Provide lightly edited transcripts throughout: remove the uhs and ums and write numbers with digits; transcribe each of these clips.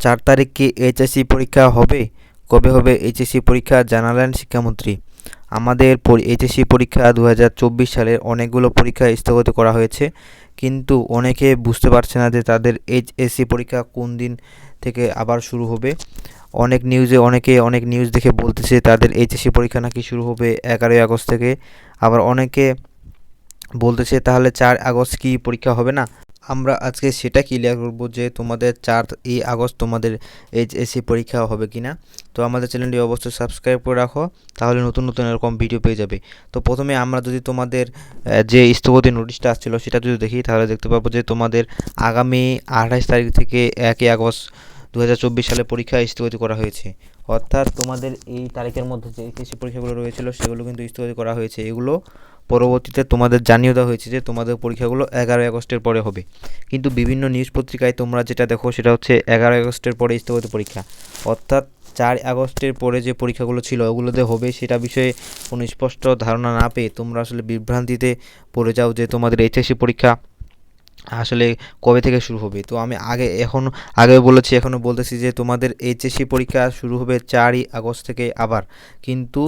4 তারিখ কি এইচএসসি পরীক্ষা হবে? কবে হবে এইচএসসি পরীক্ষা জানালেন শিক্ষামন্ত্রী। আমাদের এইচএসসি পরীক্ষা 2024 সালের অনেকগুলো পরীক্ষা স্থগিত করা হয়েছে, কিন্তু অনেকে বুঝতে পারছে না যে তাদের এইচএসসি পরীক্ষা কোন দিন থেকে আবার শুরু হবে। অনেকে অনেক নিউজ দেখে বলতেছে তাদের এইচএসসি পরীক্ষা নাকি শুরু হবে 11ই আগস্ট থেকে। আবার অনেকে বলতেছে তাহলে 4 আগস্ট কি পরীক্ষা হবে না? আমরা আজকে সেটা ক্লিয়ার করব যে তোমাদের 4ই আগস্ট তোমাদের এইচএসসি পরীক্ষা হবে কি না। তো আমাদের চ্যানেলটি অবশ্যই সাবস্ক্রাইব করে রাখো, তাহলে নতুন নতুন এরকম ভিডিও পেয়ে যাবে। তো প্রথমে আমরা যদি তোমাদের যে স্থগিত নোটিশটা আসছিল সেটা যদি দেখি, তাহলে দেখতে পাবো যে তোমাদের আগামী 28 তারিখ থেকে 1 আগস্ট 2024 সালে পরীক্ষা স্থগিত করা হয়েছে। অর্থাৎ তোমাদের এই তারিখের মধ্যে যে এইচএসসি পরীক্ষাগুলো রয়েছিল সেগুলো কিন্তু স্থগিত করা হয়েছে। এগুলো পরবর্তীতে তোমাদের জানিয়ে দেওয়া হয়েছে যে তোমাদের পরীক্ষাগুলো 11 আগস্টের পরে হবে। কিন্তু বিভিন্ন নিউজ পত্রিকায় তোমরা যেটা দেখো সেটা হচ্ছে 11 আগস্টের পরে স্থগিত পরীক্ষা। অর্থাৎ 4 আগস্টের পরে যে পরীক্ষাগুলো ছিল ওগুলোতে হবে সেটা বিষয়ে কোনো স্পষ্ট ধারণা না পেয়ে তোমরা আসলে বিভ্রান্তিতে পড়ে যাও যে তোমাদের এইচএসসি পরীক্ষা আসলে কবে থেকে শুরু হবে। তো আমি আগেও বলেছি, এখনও বলতেছি যে তোমাদের এইচএসসি পরীক্ষা শুরু হবে 4ই আগস্ট থেকে আবার। কিন্তু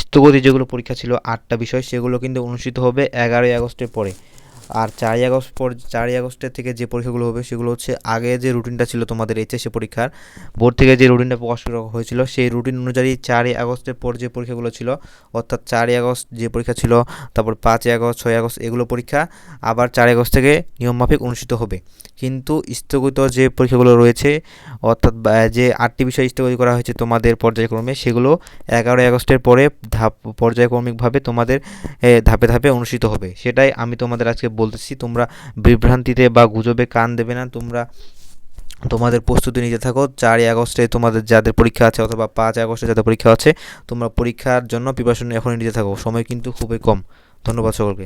স্থগিত যেগুলো পরীক্ষা ছিল 8টা বিষয়, সেগুলো কিন্তু অনুষ্ঠিত হবে 11ই আগস্টের পরে। আর 4ই আগস্টের থেকে যে পরীক্ষাগুলো হবে সেগুলো হচ্ছে আগে যে রুটিনটা ছিল তোমাদের এইচএসসি পরীক্ষার, বোর্ড থেকে যে রুটিনটা প্রকাশ করা হয়েছিল সেই রুটিন অনুযায়ী 4ই আগস্টের পর যে পরীক্ষাগুলো ছিল, অর্থাৎ 4ই আগস্ট যে পরীক্ষা ছিল, তারপর 5ই আগস্ট, 6ই আগস্ট এগুলো পরীক্ষা আবার 4 আগস্ট থেকে নিয়মমাফিক অনুষ্ঠিত হবে। কিন্তু স্থগিত যে পরীক্ষাগুলো রয়েছে, অর্থাৎ যে 8টি বিষয় স্থগিত করা হয়েছে তোমাদের পর্যায়ক্রমে, সেগুলো 11ই আগস্টের পরে পর্যায়ক্রমিকভাবে তোমাদের ধাপে ধাপে অনুষ্ঠিত হবে। সেটাই আমি তোমাদের আজকে বলতেছি। তোমরা বিভ্রান্তিতে বা গুজবে কান দেবে না। তোমরা তোমাদের প্রস্তুতি নিতে থাকো। 4ই আগস্টে তোমাদের যাদের পরীক্ষা আছে অথবা 5 আগস্টে যাদের পরীক্ষা আছে, তোমরা পরীক্ষার জন্য প্রিপারেশন এখনই নিতে থাকো। সময় কিন্তু খুবই কম। ধন্যবাদ সকলকে।